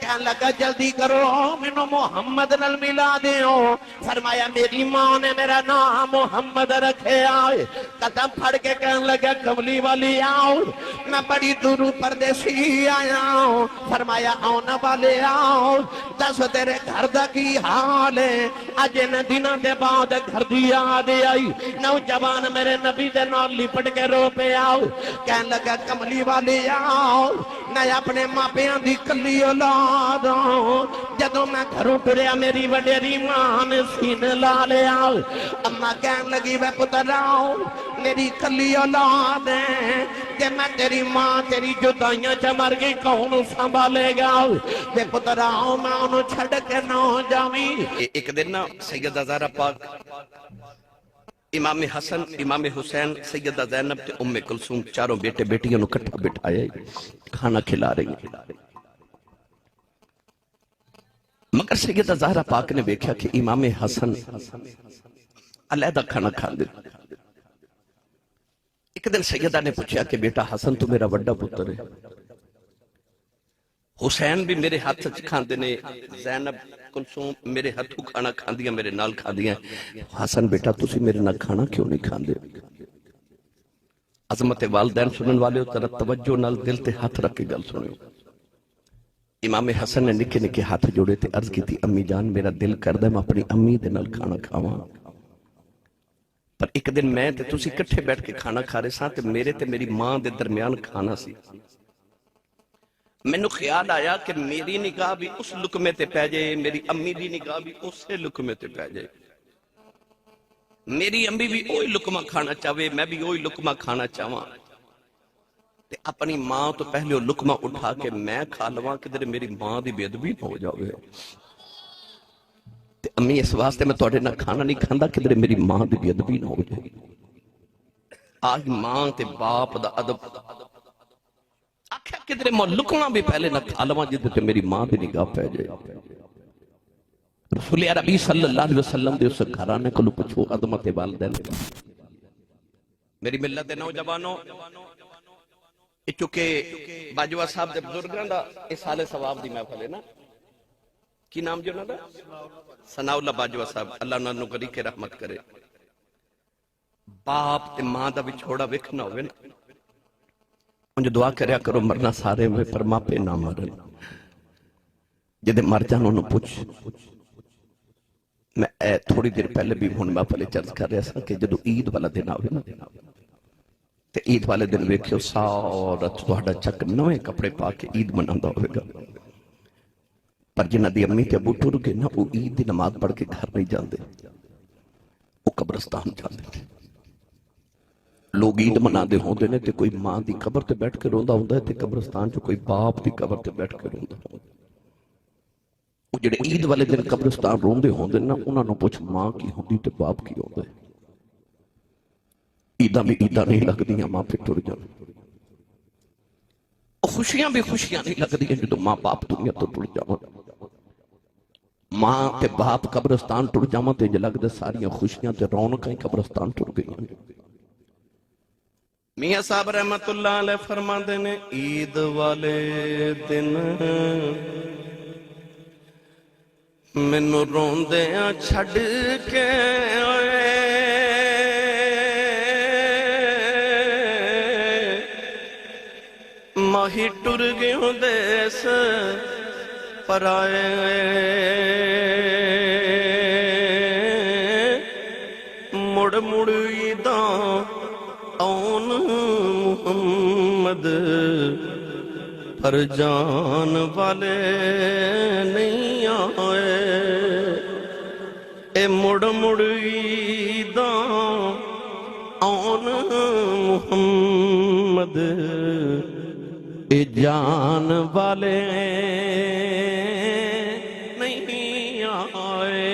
کہنے لگا جلدی کرو مینوں محمد نال ملا دیو. فرمایا میری ماں نے میرا نام محمد رکھے آئے. قدم پھڑ کے کہنے لگا کملی والی آؤ میں بڑی دوروں پردیسی آیا ہوں. فرمایا آنا والے آؤ دس تیرے گھر دا کی حال ہے. اج ان دنوں دے بعد گھر دی یاد آئی. نوجوان میرے نبی دے نال لپٹ کے رو پہ آؤ. کہنے لگا کملی والی آؤ میں اپنے ماپیاں دی کلی اولاد ہوں. جدوں میں گھروں ٹریا میری وڈیری ماں نے سینے لا لیا. اماں کہنے لگی وے پتر آؤ میری کلی اولاد ہے کہ میں تیری ماں تیری جدائیاں چ مر گئی کون سنبھالے گا. وے پتر آؤ میں انہوں چھڑ کے نہ جاویں. ایک دن نا سیدہ زہرا پاک امام حسن امام حسین سیدہ زینب تے ام کلثوم چاروں بیٹے بیٹیاں نو کٹھا بٹھایا کھانا کھلا رہی ہیں. مگر سیدہ زہرا پاک نے دیکھا کہ امام حسن علیحدہ کھانا کھا دے. ایک دن سیدہ نے پوچھا کہ بیٹا حسن تو میرا بڑا پتر ہے, حسین بھی میرے ہاتھ کھاندے نے, زینب کلثوم میرے ہاتھوں کھانا کھاندیاں میرے نال کھاندیاں, حسن بیٹا تسی میرے نال کھانا کیوں نہیں کھاندے؟ عظمت والدین سنن والے ہو طرح توجہ نال دل تے ہاتھ رکھ کے گل سنو. امام حسن نے نکے نکے ہاتھ جوڑے تے عرض کی تھی امی جان میرا دل کردہ میں اپنی امی دے نال کھانا کھاواں. پر ایک دن میں تے تسی کٹھے بیٹھ کے کھانا کھا رہے ساں تے میرے تے میری ماں دے درمیان کھانا سی. مینوں خیال آیا کہ میری نگاہ بھی اس لقمے تے پہ جائے, میری امی دی نگاہ بھی اسے لقمے تے پہ جائے. میری امی بھی اوہی لقمہ کھانا چاہے میں بھی اوہی لقمہ کھانا چاہواں تے اپنی ماں تو پہلے وہ لقمہ اٹھا کے میں کھا لواں کدھر میری ماں دی بے ادبی نہ ہو جاوے. تے امی اس واسطے میں تواڈے نال کھانا نہیں کھاندا کدھر میری ماں دی بے ادبی نہ ہو جائے. آج ماں تے باپ دا ادب آکھیا کدھر میں لکنا بھی پہلے نہ کھا لواں جدے تے میری ماں دی نگاہ پہ جائے. رسول عربی صلی اللہ علیہ وسلم دے اس گھرانے کو پوچھو عظمت والدین. میری ملت دے نوجوانوں چونکہ باجوہ صاحب دے بزرگاں دا اس حال ثواب دی محفل ہے نا, کی نام جو نا دا ثناء اللہ باجوہ صاحب اللہ انہاں نو غریق رحمت کرے. باپ تے ماں دا وچھوڑا ویکھنا ہوئے نا مجھے دعا کریا کرو مرنا سارے میں پر ماں پہ نہ مرن. جدے مر جان انہوں پوچھ میں تھوڑی دیر پہلے بھی ہون میں پہلے چرچ کر رہا سا کہ جدو عید والا دن آوے نا تے عید والے دن ویکھیو سارا تہاڈا چک نویں کپڑے پا کے عید مناوندا ہوئے گا. پر جنہاں دی امی تے ابو ٹر گئے نا وہ عید دی نماز پڑھ کے گھر نہیں جاندے, وہ قبرستان جاندے. لوگ عید منا دے ہوندے نے تے کوئی ماں دی قبر تے بیٹھ کے روندا ہوندا ہے تے قبرستان جو کوئی باپ دی قبر تے بیٹھ کے روندا ہوندا. وہ جڑے عید والے دن قبرستان روندے ہوندے نا انہاں نوں پوچھ ماں کی ہوندی تے باپ کی ہوندا ہے. عیداں بھی عیداں نہیں لگدیاں ماں پہ ٹر جان, خوشیاں بھی خوشیاں نہیں لگدیاں جدوں ماں باپ دنیا تو ٹر جاون. ماں تے باپ قبرستان ٹر جاون تے لگدا ساریاں خوشیاں تے رونقاں قبرستان ٹر گئیاں. میاں صاحب رحمت اللہ علیہ فرماندے نے عید والے دن مینوں روندیاں چھڈ کے ماہی ٹر گئے دیس پرائے. مڑ مڑ عیداں آن محمد پر جان والے نہیں آئے. اے مڑ مڑ عیداں آن محمد اے جان والے نہیں آئے.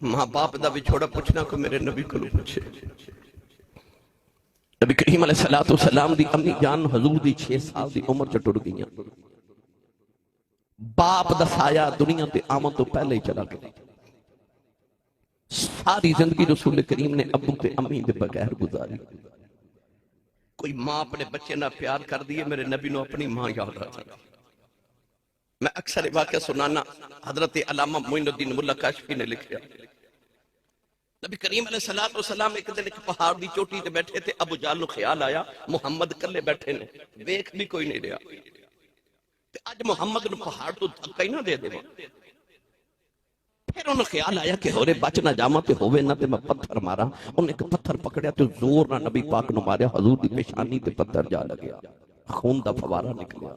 ماں باپ دا بھی چھوڑا پوچھنا کو میرے نبی کو پوچھے. نبی کریم علیہ السلام دی امی جان حضور دی 6 سال دی عمر چ ٹر گئیاں. باپ دا سایہ دنیا تے آمن تو پہلے ہی چلا گیا. ساری زندگی رسول کریم نے ابو تے امی دے بغیر گزاری. کوئی ماں اپنے بچے نہ پیار کر دیے میرے نبی نو اپنی ماں یاد آ جائے. میں اکثر واقعہ سنانا، حضرت علامہ معین الدین ملا کاشفی نے لکھا، نبی کریم علیہ السلام ایک دن ایک پہاڑ دی چوٹی تے بیٹھے تھے. ابو جہل نو خیال آیا محمد کلے بیٹھے نے، ویکھ بھی کوئی نہیں رہا، تے اج محمد نو پہاڑ تو دھکا ہی نہ دے دے. پھر انہوں خیال آیا کہ ہورے بچ نہ جاواں تے ہووے نہ تے میں پتھر مارا. انہوں ایک پتھر پکڑیا تے زور نہ نبی پاک نو ماریا. حضور دی پیشانی تے پتھر جا لگیا، خون دا فوارہ نکلیا.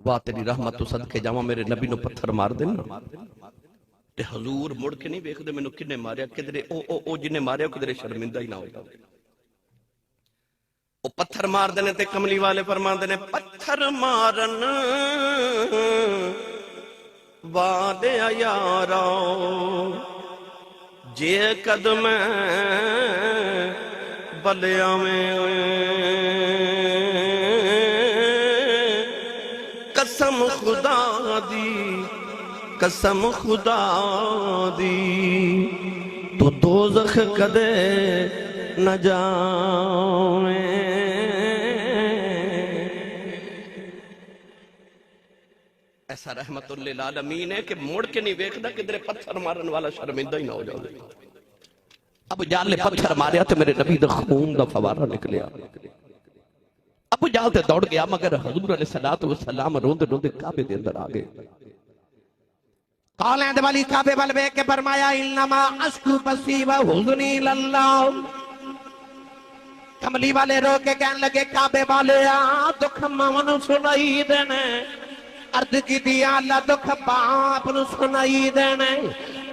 واہ تیری رحمت تو صدقے جاواں میرے نبی نو پتھر مار دینا. تے حضور مڑ کے نہیں ویکھ دے مینوں کنے ماریا، کدرے او جنے ماریا کدرے شرمندہ ہی نہ ہو جاوے. او پتھر مار دینے تے کملی والے فرماندے نے پتھر مارن والے یارا جے قدم بلیا میں قسم خدا دی، قسم خدا دی تو دوزخ کدے نہ جاویں. ایسا رحمت للعالمین ہے کہ موڑ کے نہیں ویکھدا کدھر پتھر مارن والا شرمندہ ہی نہ ہو جائے. ابو جہل نے پتھر ماریا تو میرے نبی دا خون دا فوارہ نکلیا. ابو جہل تے دوڑ گیا مگر حضور علیہ السلام روندے روندے کعبے دے اندر آ گئے. قالیں دے والی کعبے وال ویکھ کے فرمایا انما اشکو بثی و حزنی اللہ. کملی والے رو کے کہنے لگے کعبے والے دکھ ماں سنائی دینے. عرض کی دیا اللہ دکھ باپ نو سنائی دینے.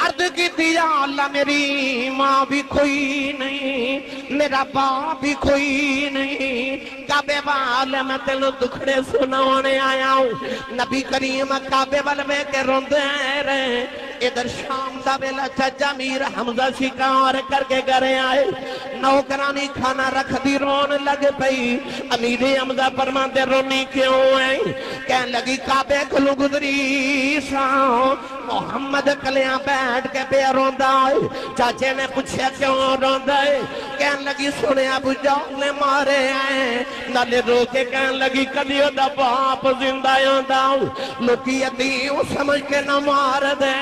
عرض کی دیا اللہ میری ماں بھی کوئی نہیں، میرا باپ بھی کوئی نہیں. کعبے والے میں تینوں دکھڑے سنانے آیا ہوں. نبی کریم کعبے والے کے روندے رہے. ادھر شام دا ویلا چچا میر حمزہ شکار کر کے گھرے آئے. نوکرانی کھانا رکھ دی رون لگ پئی. امیر حمزہ فرماندے رونی کیوں ہے؟ کہنے لگی کعبے کلو گزری سا محمد کلیاں بیٹھ کے بے روندا ہے. چاچے نے پوچھا کیوں روندا ہے؟ کہنے لگی سنے ابو جہل نے مارے ہیں. نالے رو کے کہنے لگی کدی دا باپ زندہ ہوندا لوکی یتیم سمجھ کے نہ مار دے.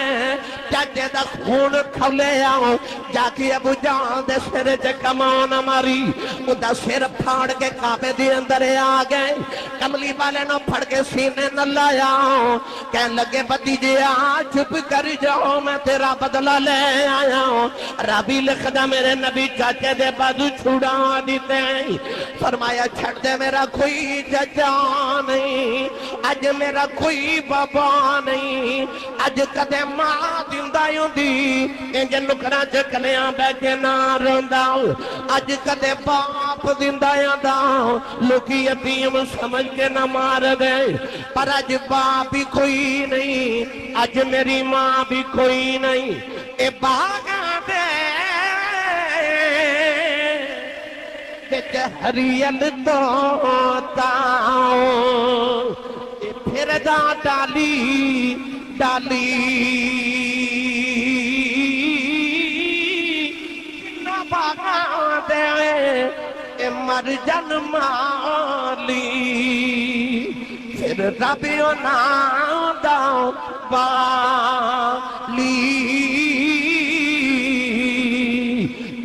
چاچے دا خون کھولے آؤ جا کے ابو جہل دے سر چ کمان ماری. ادا سر پھاڑ کے کعبے دے اندر آ گئے. کملی والے نو پھڑ کے سینے نہ لایا. کہنے لگے بھتیجے چپ کر جاؤ میں تیرا بدلہ لے آیا ہوں. ربی لکھدا میرے نبی چاچے دے بازو چھڑا دیتے ہیں. فرمایا چھڑ دے میرا کوئی چچا نہیں، اج میرا کوئی بابا نہیں. اج کدے ماں زندہ ہوندی انج نکراں چ کلیاں بیٹھ کے نہ روندا. اج کدے باپ زندہ ہوندا لوکی یتیم سمجھ کے نہ مار دے. پر اج باپ بھی کوئی نہیں، اج میری ماں بھی کوئی نہیں. اے باغاں دے وچ ہریل توتا اے پھردا ڈالی ڈالی. کنوں باغاں دے اے مر جن مالی. پھر رب انہاں دا والی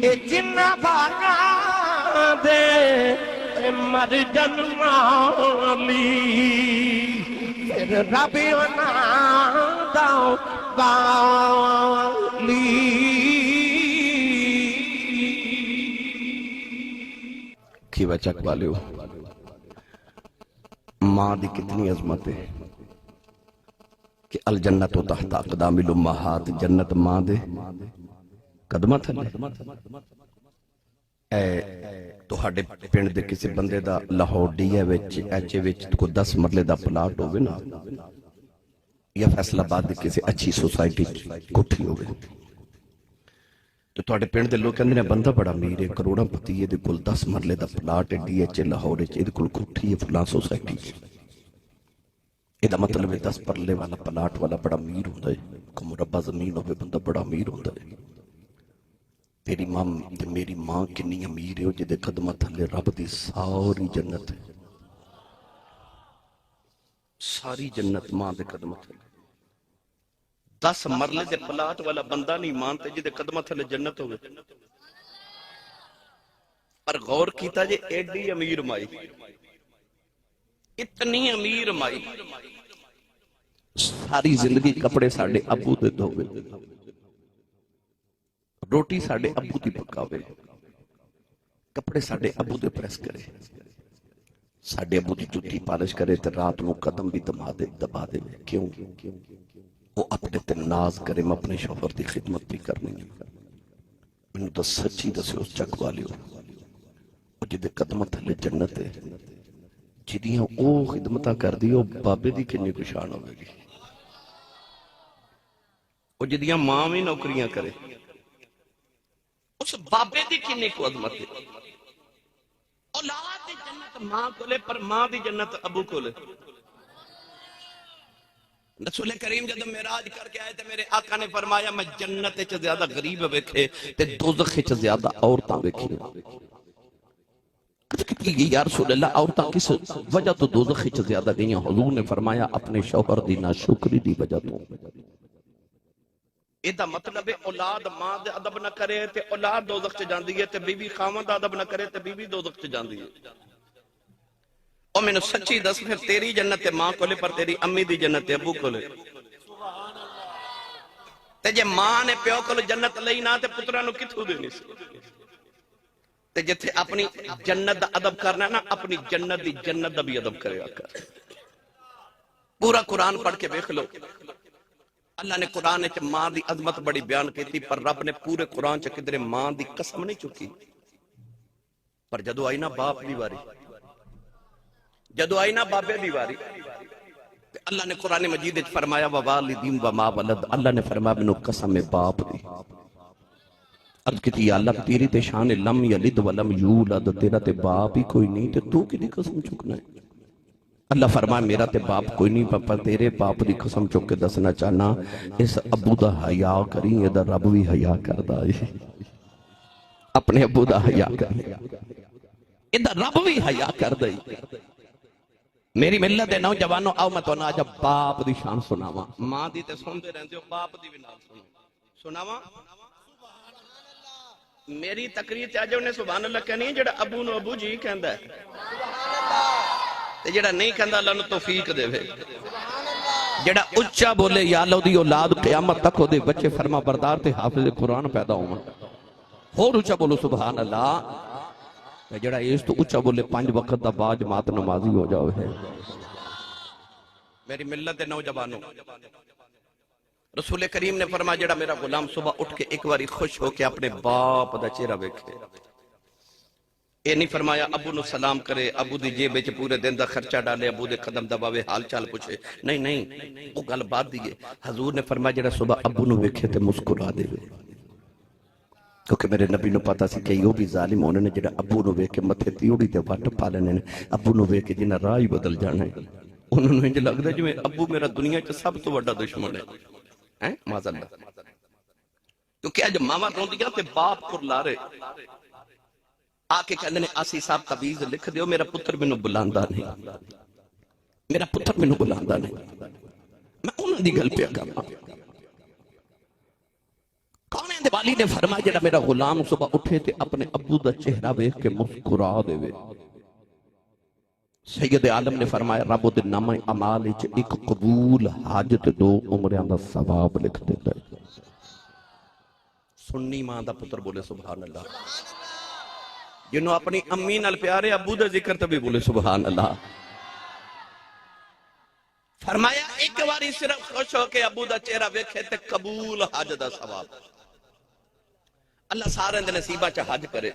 اے جنہ باغاں دے اے مر جن مالی. پھر رب انہاں دا والی. کی بچک والے ہو ماں دی کتنی عظمت ہے کہ الجنت و تحت اقدام الامہات. جنت ماں دے قدمہ تھلے. اے تہاڈے پنڈ دے کسی بندے دا لاہور ڈی اے وچ ایچ اے وچ کو 10 مرلے دا پلاٹ ہوگے نا، یا فیصل آباد دی کسی اچھی سوسائٹی کوٹھی ہوگے تو تہاڈے پنڈ دے لوگ کہندے نے بندہ بڑا امیر ہے، کروڑاں پتی ہے، دے کول 10 مرلے دا پلاٹ ہے ڈی ایچ اے لاہور وچ، دے کول کوٹھی ہے فلاں سوسائٹی. ادا مطلب ہے 10 مرلے والا پلاٹ والا بڑا امیر ہوندا ہے. کو مربع زمین ہوے بندہ بڑا امیر ہوندا ہے. تیری ماں تے میری ماں کنی امیر ہے وہ جدے قدمہ تھلے رب دی ساری جنت ہے، ساری جنت ماں دے قدمہ تھلے۔ 10 مرلے دے پلاٹ والا بندہ نہیں مانتے جدے قدمہ تھلے جنت ہوئے۔ پر غور کیتا جے ایڈی امیر مائی، اتنی امیر مائی، ساری زندگی کپڑے ساڑھے ابو دے دھوے، روٹی ساڑھے ابو دی پکاوے، کپڑے ساڑھے ابو دے پریس کرے، ساڑھے ابو دی جوتی پالش کرے تے رات نو قدم بھی دبا دے۔ کیوں؟ وہ اپنے تے ناز کرے میں اپنے شوہر دی خدمت بھی کرنی ہے۔ میں تو سچی دسے اس چک والے ہو وہ جدے قدمت تھلے جنت ہے، جدیاں او خدمتہ کر دی وہ بابے دی کنی کشان ہوگی گی، وہ جدیاں ماں میں نوکریاں کرے اس بابے دی کنی کو عظمت ہے۔ اولاد دی جنت ماں کو لے پر ماں دی جنت ابو کو لے۔ رسول کریم جب معراج کر کے آئے تھے میرے آقا نے فرمایا میں جنت چ زیادہ غریب ویکھے تے دوزخ چ زیادہ عورتاں ویکھی۔ یا رسول اللہ عورتاں کس وجہ تو دوزخ چ زیادہ گئیاں؟ حضور نے فرمایا اپنے شوہر دی ناشکری دی وجہ تو۔ ایدہ مطلب ہے اولاد ماں دے ادب نہ کرے تے اولاد دوزخ چ جاندی ہے تے بی بی خاوند ادب نہ کرے تے بی بی دوزخ چ جاندی ہے۔ اور میں نے سچی دس پھر تیری جنت ماں کو لے پر تیری امی دی جنت ابو کو لے۔ تے جے ماں نے پیو کو جنت لئی نہ تے پترہ نو کتھو دینی سی؟ تے جتھے اپنی جنت دا ادب کرنا نا اپنی جنت دی جنت دا بھی ادب کرے آکر۔ پورا قرآن پڑھ کے بیکھ لو، اللہ نے قرآن چ ماں دی عظمت بڑی بیان کی تھی پر رب نے پورے قرآن چ کدھر ماں دی قسم نہیں چکی۔ پر جدو آئی نا باپ دی واری، جدو آئی نا بابے دی واری، اللہ نے قرآن مجید فرمایا ووالدین وما ولد، اللہ نے فرمایا منو قسم باپ دی۔ عرض کی تھی اللہ تیری تے شان لم یلد ولم یولد، تیرا تے باپ ہی کوئی نہیں تے تو کی دی قسم چکنا ہے؟ اللہ فرمایا میرا تے باپ کوئی نہیں پر تیرے باپ دی قسم چک کے دسنا چاہنا اس ابو دا حیا کریں، یہ دا رب بھی حیا کردہ ہے، اپنے ابو دا حیا کریں، یہ دا رب بھی حیا کردہ ہے۔ میری ملت دے نوجوانوں آؤ میں تو نا جب باپ دی شان سناواں، ماں دی تے سنتے رہتے ہو باپ دی بھی نال سناواں۔ میری تقریر تے آج انہیں سبحان اللہ کہنی ہے جڑا ابو نو ابو جی کہندا ہے تے جڑا نہیں کہندا اللہ نو توفیق دے وے۔ جڑا اچھا بولے یا اللہ دی اولاد قیامت تک ہو دے بچے فرما بردار تے حافظ قرآن پیدا ہوں، اور اچھا بولو سبحان اللہ۔ جڑا اس تو اچھا بولے 5 وقت دا با جماعت نمازی ہو جاؤ ہے۔ میری ملت دے نوجوانوں رسول کریم نے فرمایا جڑا میرا غلام صبح اٹھ کے ایک باری خوش ہو کے اپنے باپ دا چہرہ ویکھے، اے نہیں فرمایا ابو نو سلام کرے، ابو دی جیب وچ پورے دن دا خرچہ ڈالے، ابو دے قدم دباوے، حال چال پوچھے، نہیں نہیں وہ گل بات دیئے۔ حضور نے فرمایا جڑا صبح ابو نو ویکھے تے مسکرا دے وے، کیونکہ میرے نبی نو پتا سی کہ یہ بھی ظالم ہونے نے جڑا ابو نو ویکھے متھے تیوڑی تے وٹ پا لینے نے، ابو نو ویکھے جنہ راہ ہی بدل جانا ہے۔ انہوں نے انج لگدا جو ابو میرا دنیا چ سب تو بڑا دشمن ہے، معاذ اللہ۔ کیونکہ اج ماما روندیاں تے باپ کرلا رہے، آ کے کہندے نے آسی صاحب تعویذ لکھ دیو میرا پتر مینوں بلاندا نہیں، میرا پتر مینوں بلاندا نہیں۔ میں انہاں دی گل پہ کرنا۔ کون ہے والی نے فرمایا جڑا میرا غلام صبح اٹھے تے اپنے ابو دا چہرہ ویکھ کے مسکرا دے وے۔ سید عالم نے فرمایا رب دے نامہ اعمال وچ ایک قبول حاجت 2 عمریاں دا ثواب لکھ دیتا ہے۔ سنی ماں دا پتر بولے سبحان اللہ، جنہوں اپنی امی نال پیارے ابو دا ذکر تبھی بولے سبحان اللہ۔ فرمایا ایک باری صرف خوش ہو کے ابو دا چہرہ ویکھے تے قبول حج دا ثواب۔ اللہ سارے دے نصیبہ چا حج کرے۔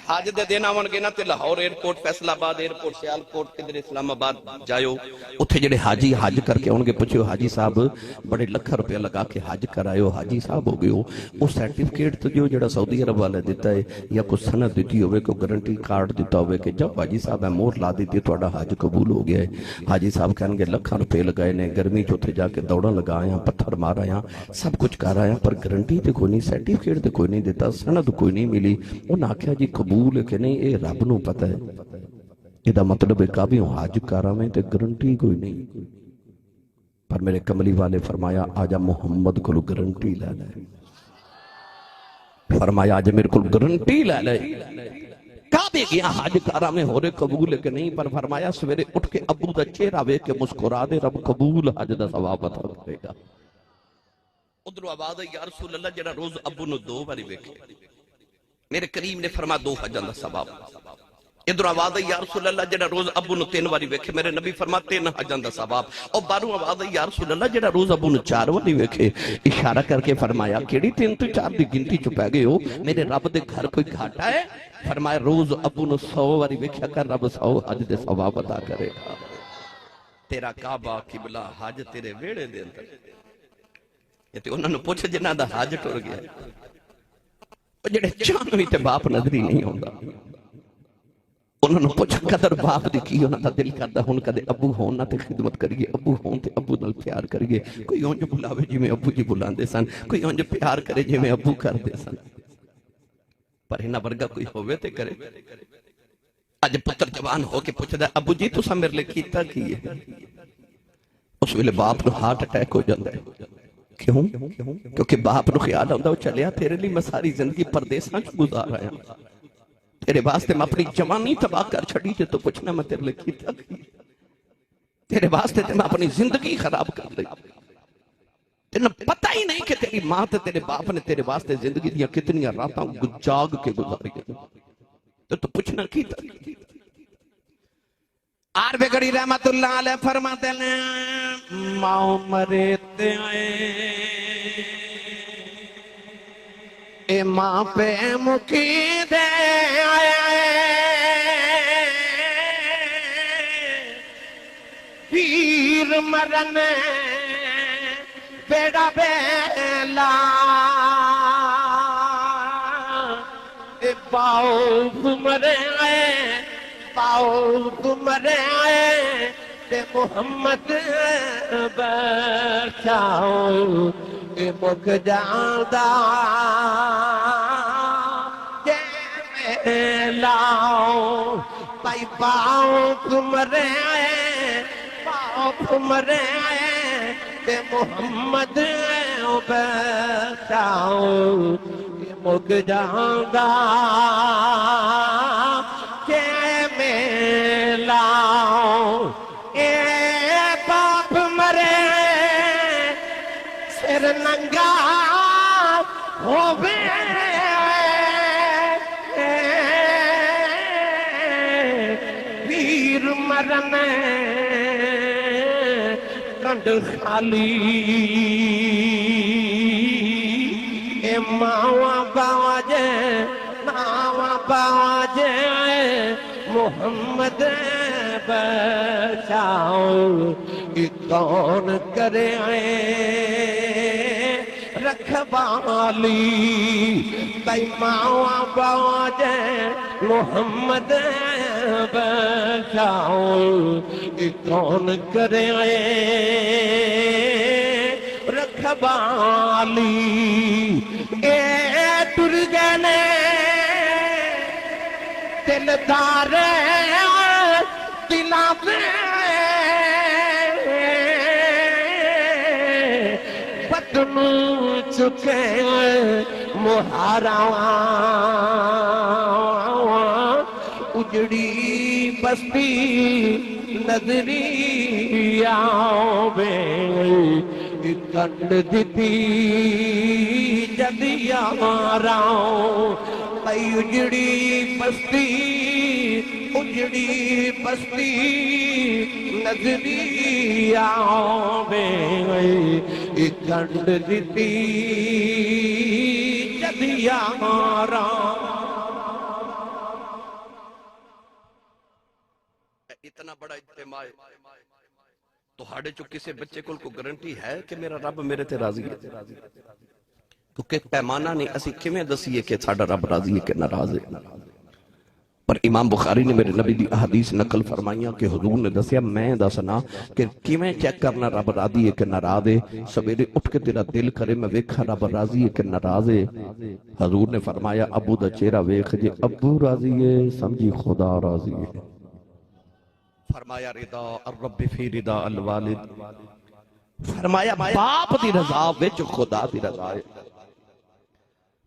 حج دے دن آونگے نا تے لاہور ایئرپورٹ، فیصل آباد ایئرپورٹ، سیالکوٹ، کدھر اسلام آباد جائیو، اتھے جڑے حاجی حج کر کے آنگے پوچھو حاجی صاحب بڑے لکھا روپیہ لگا کے حج کرائیو، حاجی صاحب ہو گئے ہو، وہ سرٹیفکیٹ تو جو جڑا سعودی عرب والے دیتا ہے یا کوئی سند دیتی ہوئے، کوئی گارنٹی کارڈ دیتا ہوئے کہ جب حاجی صاحب ہے مور لا دیتی توڑا حج قبول ہو گیا ہے۔ حاجی صاحب کہنے گے لکھا روپے لگائے نے، گرمی چوتھے جا کے دوڑا لگایا، پتھر مارا سب کچھ کر آیا، پر گارنٹی تے کوئی نہیں، سرٹیفکیٹ تے کوئی نہیں دیتا، سند کوئی نہیں ملی۔ انہاں آکھیا جی قبول ہے کہ نہیں، اے رب نو پتہ ہے، یہ مطلب ہے کابیوں حج کارا میں تے گارنٹی کوئی نہیں۔ پر میرے کملی والے فرمایا آجا محمد کو گارنٹی لے لے، فرمایا آجا میرے کو گارنٹی لے لے، کعبے گیا حج کارا میں ہو رہے قبول ہے کہ نہیں، پر فرمایا سویرے اٹھ کے ابو دا چہرہ وے کے مسکرا دے، رب قبول حج دا ثواب عطا کرے گا۔ ادھر آواز ہے یا رسول اللہ جڑا روز ابو نو 2 باری ویکھے، میرے کریم نے فرما 2 حجاں دا ثواب۔ ادھر آواز ہے یا رسول اللہ جڑا روز ابو نو 3 باری ویکھے، میرے نبی فرما 3 حجاں دا ثواب۔ اور باروں آواز ہے یا رسول اللہ جڑا روز ابو نو 4 باری ویکھے، اشارہ کر کے فرمایا کیڑی 3 تو 4 دی گنتی چ پے گئے ہو، میرے رب دے گھر کوئی گھاٹا ہے؟ فرمایا روز ابو نو 100 باری ویکھیا کر، رب 100 حج دے ثواب عطا کرے گا۔ تیرا کعبہ قبلہ حج تیرے ویڑے دے اندر، یہ تے انہاں نو پوچھ جنہاں دا حج ٹر گیا، جڑے چاہن بھی تے باپ نظری نہیں ہوندا، انہوں نے پوچھا قدر باپ دی کی، انہوں نے دل کردہ ہون کدے ابو ہون نہ تے خدمت کریے، ابو ہون تے ابو نال پیار کریے، کوئی اونج بلاوے جی میں ابو جی بلان دے سن، کوئی اونج پیار کرے جی میں ابو کر دے سن، پر ہنہ ورگا کوئی ہوئے تے کرے۔ آج پتر جوان ہو کے پوچھ دا ابو جی تو سا میرے لئے کیتا کیے، اس ویلے باپ نو ہارٹ اٹیک ہو جاندہ ہے۔ کیوں؟ کیونکہ باپ نو خیال ہوندہ وہ چلیا تیرے لیے میں ساری زندگی پردیساں چ گزار رہا ہوں، تیرے واسطے میں اپنی جوانی تباہ کر چھڑی جے تو پوچھنا میں تیرے لئے کیتا کی، تیرے واسطے میں اپنی زندگی خراب کر لی، تیرے پتہ ہی نہیں کہ تیری ماں تے تیرے باپ نے تیرے واسطے زندگی دیا کتنی راتاں جاگ کے گزاری تو پوچھنا کیتا کی۔ آر بگڑی رحمت اللہ علیہ فرماتے ہیں ماں مرتے آئے اے ماں پہ مقید آئے پیر مرن بیڑا بیلا اے باؤ مرے آئے باؤ تمہارے آئے تے محمد بچاؤ اے مک جاندہ جے میں لاؤ بھائی باؤ تمہارے آئے باؤ تمہارے آئے تے محمد بچاؤ اے مک جاندہ لاؤ اے باپ مرے سر ننگا ہووے ویر مرن کنڈ خالی اے ماں باوا جے ماں باوا جے محمد بچاؤ کہ کون کرے رکھوالی بھائی ماں باجے محمد بچاؤ کہ کون کرے رکھوالی اے ٹر گئے دلدار دلاں پہ بدن چکے مہاراں اجڑی بستی نظری آوے کنڈ دیتی جدی آراں بھائی اجڑی بستی نظری آوے کنڈ دیتی جدی آراں اتنا بڑا اجتماع تہاڈے چو کسے بچے کول کو گارنٹی ہے کہ میرا رب میرے تے راضی ہے؟ کیونکہ پیمانہ نہیں اسی کیویں دسیے کہ ساڈا رب راضی ہے کہ ناراض ہے؟ پر امام بخاری نے میرے نبی دی احادیث نقل فرمائیاں کہ حضور نے دسیا میں دسنا کہ کیویں چیک کرنا رب راضی ہے کہ ناراض ہے؟ سویرے اٹھ کے تیرا دل کرے میں ویکھا رب راضی ہے کہ ناراض ہے، حضور نے فرمایا ابو دا چہرہ ویکھ جے ابو راضی ہے سمجھی خدا راضی ہے۔ فرمایا رضا الرب فی رضا الوالد، فرمایا باپ دی رضا وچ خدا دی رضا ہے۔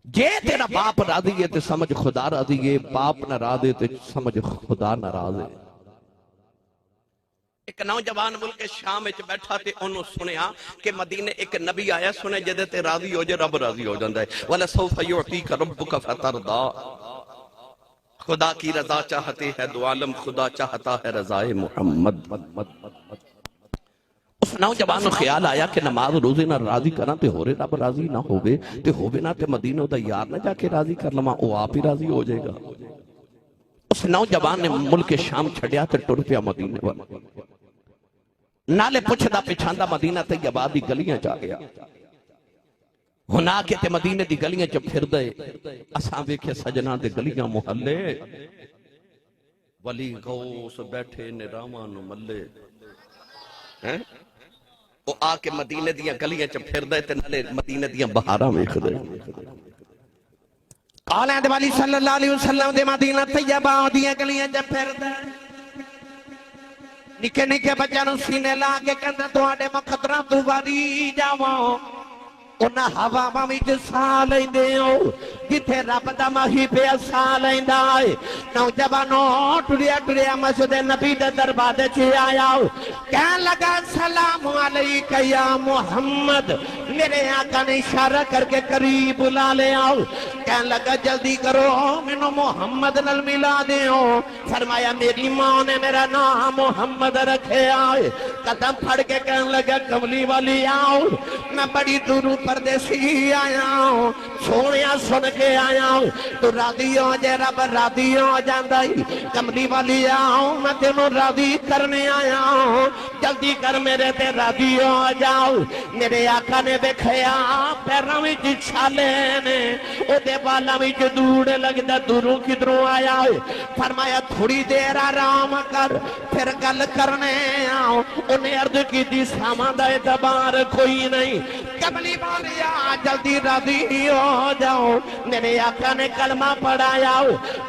جے تیرا باپ راضی ہے تے سمجھ خدا راضی ہے، باپ ناراض ہے تے سمجھ خدا ناراض ہے۔ ایک نوجوان ملک شام وچ بیٹھا تے انہوں سنیا کہ مدینے ایک نبی آیا، سنے جدے تے راضی ہو جائے رب راضی ہو جاندہ ہے۔ وَلَسَوْفَ يُعْطِيكَ رَبُّكَ فَتَرْضَىٰ، خدا کی رضا چاہتے ہے دو عالم، خدا چاہتا ہے رضائے محمد۔ اس نوجوان کو خیال آیا کہ نماز روزے نہ راضی کرنا تے ہو رہے رب راضی نہ ہوئے تے ہوئے نہ تے مدینہ دا یار نہ جا کے راضی کر لما وہ آپ ہی راضی ہو جائے گا۔ اس نوجوان نے ملک شام چھڑیا تے ٹر پیا مدینہ والا، نالے پچھدا پچھاندہ مدینہ طیبہ دی گلیاں جا گیا۔ ہونا کے تے مدینہ دی گلیاں چ پھر دے اساں ویکھے سجنا دے گلیاں محلے، ولی غوث بیٹھے نے راواں نو ملے، وہ آ کے مدینہ دیاں گلیاں چ پھر دے تے نالے مدینہ دیاں بہاراں ویکھ دے۔ آلہ دے والی صلی اللہ علیہ وسلم دے مدینہ طیبہ دیاں گلیاں چ پھر دے، نکے نکے بچہ نو سینے لا کے کہنا تواڈے مقدراں تو واری جاواں، انہاں ہوا وچ ساہ لیندے ہو جتھے رب دا ماہی پیا ساہ لیندا ہے۔ نوجوانوں ٹریا ٹریا مسجد نبی دے دربار وچ آیا، کہن لگا سلام علیک یا محمد، میرے آقا نے اشارہ کر کے قریب بلا لے آؤ، کہن لگا جلدی کرو مینوں محمد نال ملا دیو۔ فرمایا میری ماں نے میرا نام محمد رکھیا ہے۔ قدم پھڑ کے کہن لگا کملی والی آؤ، میں بڑی دور پردیسی آیا ہوں، سونیا سن کے آیا ہوں، تو راضی ہو جے رب راضی ہو جاندہ ہی۔ کملی والی آؤں میں تینوں راضی کرنے آیا ہوں، جلدی کر میرے تے راضی ہو جاؤ۔ میرے آقا نے دیکھیا پیراں وچ چھالے نے، او دے بالاں وچ دوڑ لگدا دوروں کدھروں آیا ہے۔ فرمایا تھوڑی دیر آرام کر پھر گل کرنے آؤ۔ انہیں عرض کی دی سامان دا اعتبار کوئی نہیں، کملی والیا جلدی راضی ہو جاؤ۔ میرے آقا نے کلمہ پڑھایا،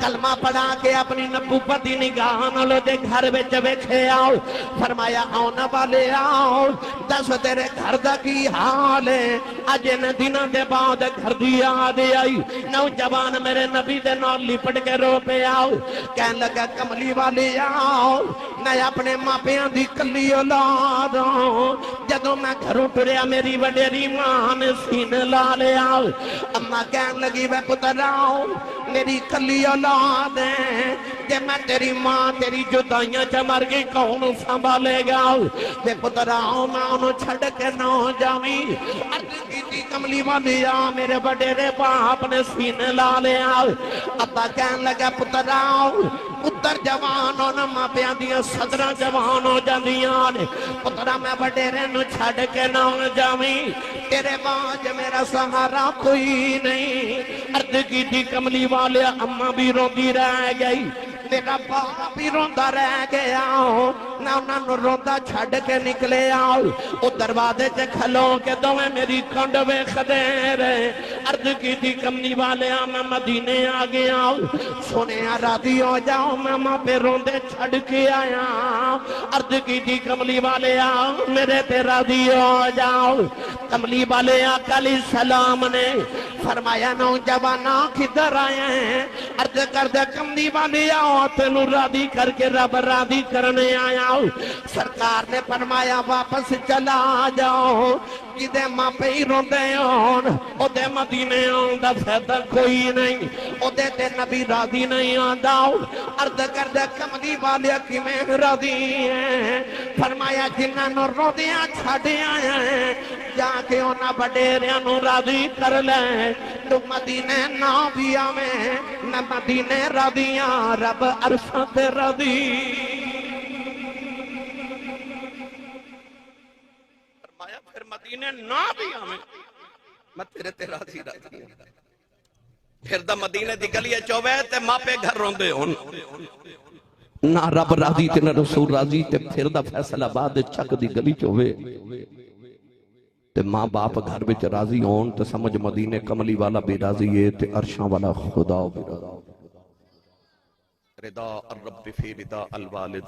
کلمہ پڑھا کے اپنی نبوت دی نگاہ نال دے گھر وچ ویکھے آؤ۔ فرمایا آنا والے آؤ، دس تیرے گھر دا کی حال ہے؟ اج ان دنوں دے بعد گھر دی یاد آئی۔ نوجوان میرے نبی دے نال لپٹ کے رو پے آؤ، کہن لگا کملی والے آؤ، میں اپنے ماپیاں دی کلی اولاد ہوں، جدوں میں گھروں ٹریا میری وڈیری ماں نے سینے لا لیا۔ اماں کہن لگی وے پتراؤ میری کلی اولاد ہے، کہ میں تیری ماں تیری جدائیاں چ مر گئی کون سنبھالے گا؟ وے پتراؤ میں انہوں چھڑ کے نہ جاویں۔ عرض کیتی کملی والی آ میرے وڈیرے باپ نے سینے لا لیا۔ ابا کہن لگا پتراؤ پتر جوان ہونا ماں پیاں دیاں صدرہ جوان ہو جاندیاں نے، پترہ میں وڈیرے نو چھڑ کے نہ جاویں، تیرے باج میرا سہارا کوئی نہیں۔ عرض کی تھی کملی والے اماں بھی روندی رہ گئی، میرا باپ بھی روندہ رہ گیا، میں انہاں نو روندہ چھڑ کے نکلے آؤ۔ او دروازے چے کھلو کے دویں میری کنڈ ویکھ دے رہے۔ عرض کی تھی کملی والے میں مدینے آ گیا، سونے راضی ہو جاؤ میں ماں پہ روندے چھڑ کے آیا۔ عرض کی تھی کملی والے میرے پہ راضی ہو جاؤ۔ کملی والے آقا علیہ السلام نے فرمایا نوجوانا کدھر آئے ہیں؟ عرض کر دے کملی والے تینوں راضی کر کے رب راضی کرنے آیا۔ سرکار نے فرمایا واپس چلا جاؤ، جدے ماں پہ ہی روندے ہون او دے مدینے آندا فیدہ کوئی نہیں، او دے تے نبی راضی نہیں آندا۔ عرض کر دے کملی والے کی میں راضی ہیں، فرمایا جنہاں نو روندیاں چھڑے آئے ہیں، جا کے انہاں وڈیریاں نو راضی کر لیں، تو مدینے نہ بھی آویں نہ مدینے راضیاں، رب عرشاں تے راضی۔ مدینے نہ بھی آویں میں تیرے تے راضی راضی ہوں پھر دا مدینے دی گلی چوے تے ماپے گھر روندے ہون نہ رب راضی تے نہ رسول راضی تے پھر دا فیصل آباد چک دی گلی چوے تے ماں باپ گھر وچ راضی ہون تے سمجھ مدینے کملی والا بھی راضی ہے تے عرشاں والا خدا بھی راضی رضا الرب فی رضا الوالد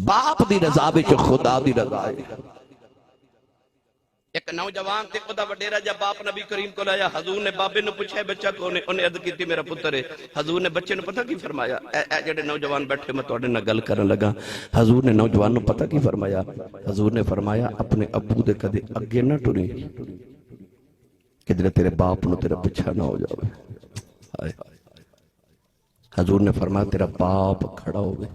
باپ دی رضا وچ خدا دی رضا ہے ایک نوجوان تے خدا وڈیرا جا باپ نبی کریم کو لایا حضور نے بابے نو پوچھا بچہ کونے انہیں عرض کیتی میرا پتر ہے حضور نے بچے نو پتہ کی فرمایا اے جڑے نوجوان بیٹھے میں تواڈے نال گل کرن لگا حضور نے نوجوان نو پتہ کی فرمایا حضور نے فرمایا اپنے ابو دے کدے اگے نہ ٹری کہ جڑے تیرے باپ نو تیرا پیچھا نہ ہو جاوے حضور نے فرمایا تیرا باپ کھڑا ہوئے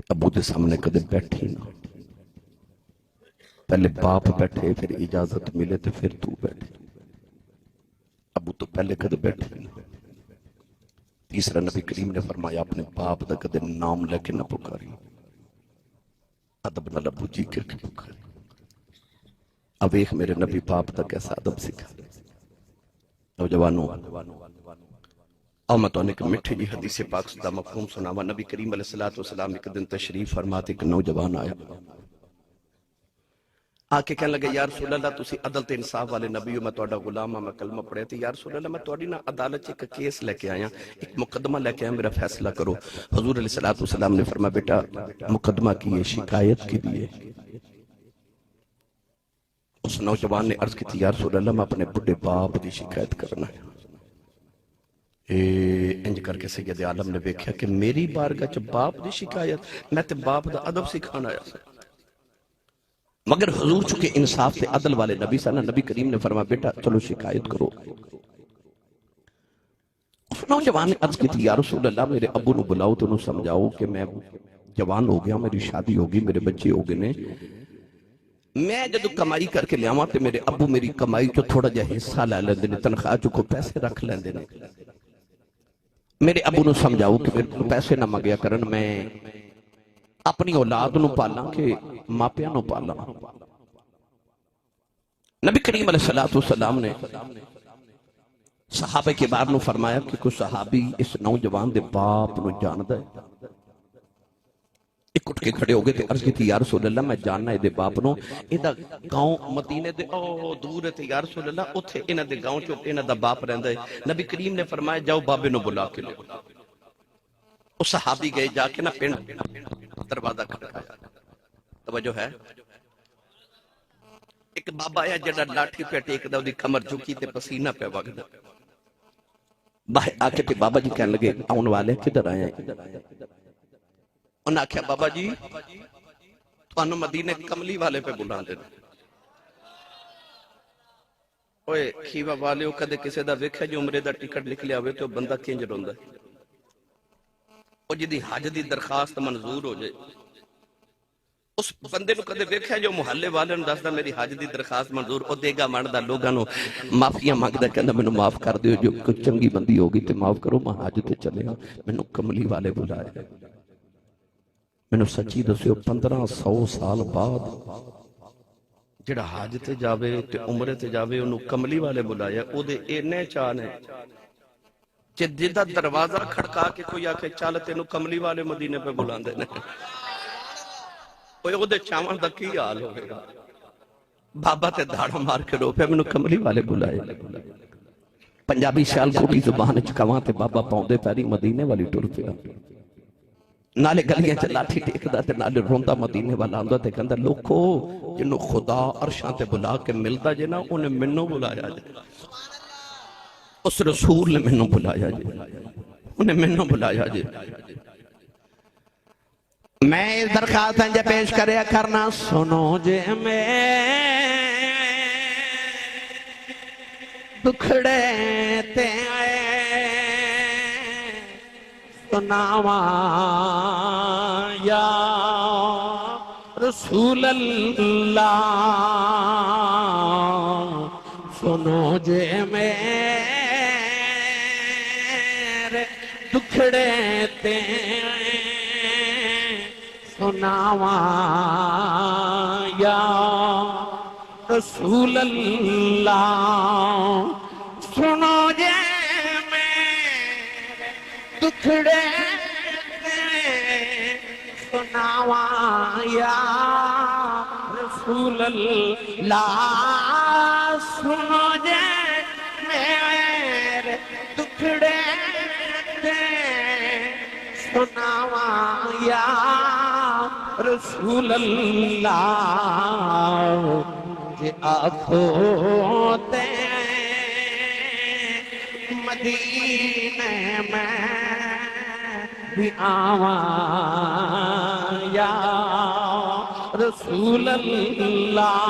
ابو دے سامنے کدے بیٹھی نہ پہلے باپ بیٹھے پھر اجازت ملے تو پھر تو بیٹھے ابو تو پہلے کدے بیٹھے نہ تیسرا نبی کریم نے فرمایا اپنے باپ دا کدے نام لے کے نہ پکاری ادب نہ ابو جی کے پکاری اب ایک میرے نبی باپ دا کیسا ادب سکھا نوجوانوں اور میں تو نے ایک مٹھی جی حدیث پاک صدا مفہوم سناوا نبی کریم علیہ السلام ایک دن تشریف فرماتے ایک نوجوان آیا آکے کہنے لگے یا رسول اللہ تسی عدل تے انصاف والے نبی ہو میں توڑا غلام ہوں میں کلمہ پڑھے تھی یا رسول اللہ میں توڑی نا عدالت ایک کیس لے کے آیا ایک مقدمہ لے کے آیا میرا فیصلہ کرو حضور علیہ السلام نے فرمایا بیٹا مقدمہ کی ہے شکایت کی بھی ہے اس نوجوان نے عرض کی تھی یا رسول اللہ میں اپنے بڑے باپ دی شکایت کرنا ہے انج کر کے سید عالم نے دیکھا کہ میری بارگاہ چ باپ دی شکایت میں تے باپ دا ادب سکھانا آیا مگر حضور چکے انصاف سے عدل والے نبی صلی اللہ علیہ وسلم نبی کریم نے فرمایا بیٹا چلو شکایت کرو اس نوجوان نے عرض کی تھی یا رسول اللہ میرے ابو نو بلاؤ تو انہوں سمجھاؤ کہ میں جوان ہو گیا میری شادی ہوگی میرے بچے ہو گئے میں جدو کمائی کر کے لیاواں تے میرے ابو میری کمائی چو تھوڑا جا حصہ لے لیندے نے تنخواہ چکو پیسے رکھ لیندے نے میرے ابو نو سمجھاؤ کہ میرے کو پیسے نہ مانگیا کرن میں اپنی اولاد نو پالا کہ ماپیاں نو پالا نبی کریم علیہ السلام نے صحابہ کے بار نو فرمایا کہ کوئی صحابی اس نوجوان دے باپ نو جاندہ ہے ایک اٹھ کے کھڑے ہو گئے تھے عرض کی تھی یا رسول اللہ میں جاننا ہے دے باپ نو ایدہ گاؤں مدینے دے دور ہے تھے یا رسول اللہ اتھے انہ دے گاؤں چو انہ دا باپ رہندہ ہے نبی کریم نے فرمایا جاؤ بابے نو بلا کے لے اس صحابی گئے جا کے نہ پینڈ دروازہ کھڑکایا توجہ ہے ایک بابا ہے جڑا لاٹھی پہ ٹیک دا دی کمر جھکی تے پسینہ پہ وقت باہر آکے تے بابا جی کہنے لگے آن والے کدھر آئے ہیں انہاں کہا بابا جی تو انہوں مدینے کملی والے پہ بلا دینا اوے کھیوہ والے ہو کدے کسے دا ویکھا جو عمرے دا ٹکٹ لکھ لیا ہوئے تو بندہ کینج روندہ ہے اور جدی حج دی درخواست منظور ہو جائے اس بندے نو کدے ویکھیا جو محلے والے نو دسدا میری حج دی درخواست منظور او دے گا مندا لوگاں نو معافیاں مانگدا کہندا مینوں معاف کر دیو جو کوئی چنگی بندی ہوگی تے معاف کرو میں حج تے چلے ہاں مینوں کملی والے بلایا مینوں سچی دسیو 1500 سال بعد جڑا حج تے جاوے تے عمرے تے جاوے اونوں کملی والے بلایا او دے اینے چاہ نے جدہ دروازہ کھڑکا کے کوئی آکے چال تینوں کملی والے مدینے پہ بلان دینے کوئی او دے چاوان دا کی حال ہوئے گا بابا تے دھاڑا مار کے رو پہ منو کملی والے بلائے پنجابی شال کوٹی زبان چکاوان تے بابا پاؤں دے پیری مدینے والی ٹور پیا نالے گلیاں چا لاٹھی ٹیک دا تے نالے روندہ مدینے والا آندہ تے کہندہ لوکو جنہوں خدا عرشان تے بلا کے ملتا جے نا انہیں منو بلایا جے اس رسول نے منو بلایا جے انہیں منو بلایا جے میں اس درخواست انجھے پیش کریا کرنا سنو جے میں دکھڑے تے آئے سناوا یا رسول اللہ سنو جے میرے دکھڑے تے سناواں یا رسول اللہ سنو جے میرے دکھڑے سناواں یا رسول اللہ سنو جے میرے دکھڑے سناواں یا رسول اللہ کہ آنکھوں تے مدینے میں بھی آواں یا رسول اللہ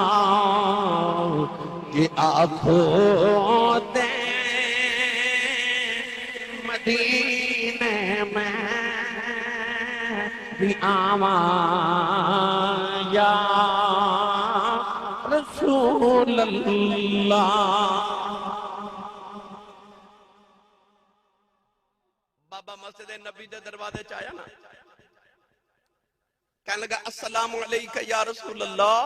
کہ آنکھوں تے مدینے میں بھی آواں یا رسول اللہ. بابا مسجد نبی دے دروازے چ آیا نا کہنے لگا السلام علیکہ یا رسول اللہ.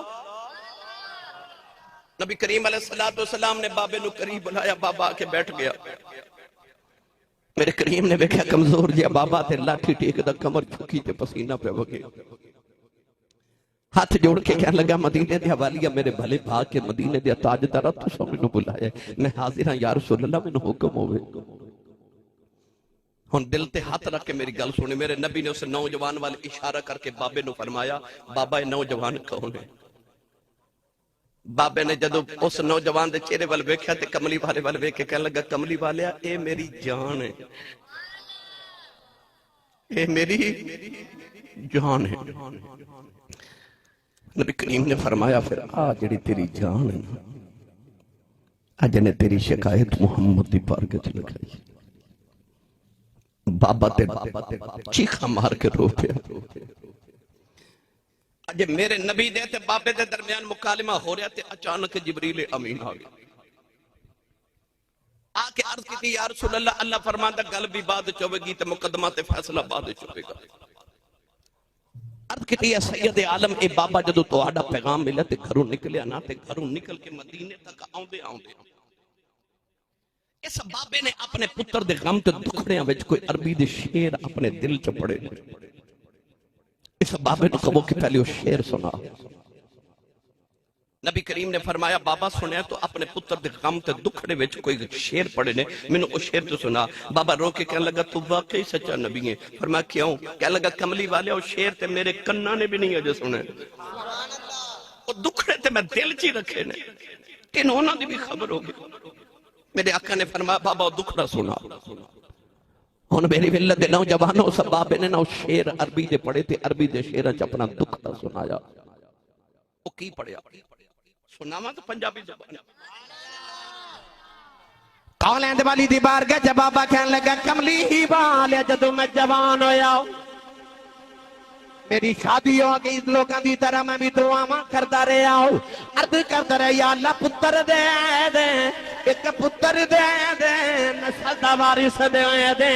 نبی کریم علیہ السلام نے بابے نو قریب بلایا. بابا کے بیٹھ گیا. میرے کریم نے دیکھا کمزور جیا بابا تے لاٹھی ٹیک دا کمر جھکی تے پسینہ پہ وگے. ہاتھ جوڑ کے کہنے لگا مدینے دے حوالیا میرے بھلے بھاگ کے مدینے دے تاجدار تو سامنے نو بلایا میں حاضر ہاں یا رسول اللہ میں حکم ہوئے. ہن دل تے ہاتھ رکھ کے میری گل سنے. میرے نبی نے اس نوجوان والے اشارہ کر کے بابے نو فرمایا بابا یہ نوجوان کون ہے؟ بابے نے جدو اس نوجوان دے چہرے وال ویکھیا تے کملی والے وال ویکھ کے کہنے لگا کملی والیا اے میری جان ہے اے میری جان ہے. نبی کریم نے فرمایا پھر جڑی تیری جان ہے نا اج نے تیری شکایت محمد دی بارگاہ وچ لگائی. بابا تے چیخا مار کے رو پیا. اج میرے نبی دے تے بابے دے درمیان مکالمہ ہو رہا تے اچانک جبریل امین آ گیا. آ کے عرض کی یا رسول اللہ اللہ فرماندا گل بھی بعد چوے گی تے مقدمہ تے فیصلہ بعد چوے گا. عرض کی یا سید عالم اے بابا جدو تہاڈا پیغام ملا تے گھروں نکلیا نا تے گھروں نکل کے مدینے تک آوندے اس بابے نے اپنے پتر دے غم تے دکھڑیاں وچ کوئی عربی دے شعر اپنے دل چ پڑے. اس بابے نے کہو کہ پہلے وہ شعر سنا. نبی کریم نے فرمایا بابا سنیا تو اپنے پتر دے غم تے دکھڑے وچ کوئی شعر پڑے نے مینوں او شعر تو سنا. بابا رو کے کہنے لگا تو واقعی سچا نبی ہے. فرمایا کیوں؟ کہنے لگا کملی والے او شعر تے میرے کنا نے بھی نہیں اجے سنے. او دکھڑے تے میں دل چ رکھے نے تینوں انہاں دی بھی خبر ہوگی. میرے آقا نے فرمایا بابا وہ دکھڑا سنا. ہن میری ولت دے نوجوانوں سب بابے نے نہ شعر عربی دے پڑھے تے عربی دے شعراں چ اپنا دکھڑا سنایا. او کی پڑھیا سناواں تو پنجابی زبان کولینڈ والی دی بارگاہ جب بابا کہنے لگا کملی ہی والے جدوں میں جوان ہویا میری شادی ہو گئی لوگاں دی طرح میں بھی دعاواں کردا رہیا ہوں. عرض کردا رہیا یا اللہ پتر دے دے ایک پتر دے دے نسل دا وارث دے دے.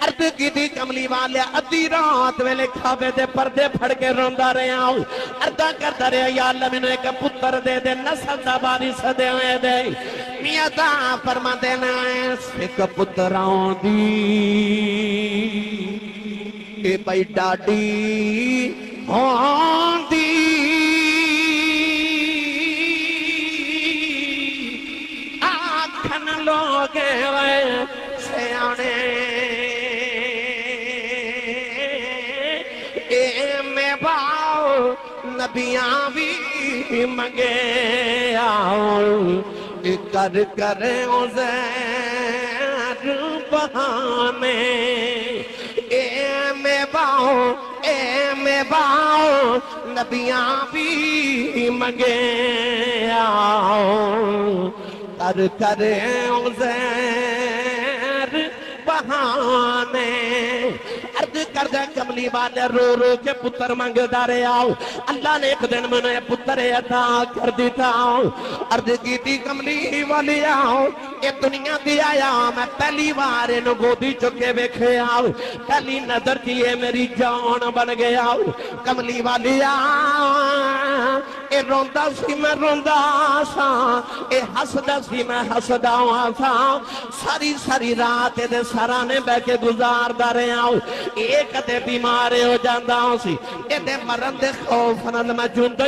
عرض کیتی کملی والے ادھی رات ویلے کھابے دے پردے پھڑ کے روندا رہیا ہوں. عرض کردا رہیا یا اللہ مینوں ایک پتر دے دے نسل دا وارث دے دے. میاں تا فرما دینا ایک پتراں دی کہ بھائی ڈاڈی ہوندی آکھن لوگ سیانے اے میں باؤ نبیاں بھی منگے آؤ کر کر عزیر بہانے اے میں باؤ نبیاں بھی منگے آؤ کر کر عزیر بہانے. عرض کردہ کملی والے رو رو کے پتر منگدا رہیا اللہ نے ایک دن میں پتر عطا کر دیتا. عرض کی تھی کملی والی یہ دنیا دی آیا میں پہلی بار انہوں گودی چکے ویکھے آؤ پہلی نظر چیئے میری جان بن گیا کملی والی اے روندا سی میں روندا سا اے ہسدا سی میں ہسدا سا ساری ساری رات دے سرانے بہ کے گزاردا رہا اے کدے بیمار ہو جاندا سی اے دے مرن دے خوف نال میں جوندا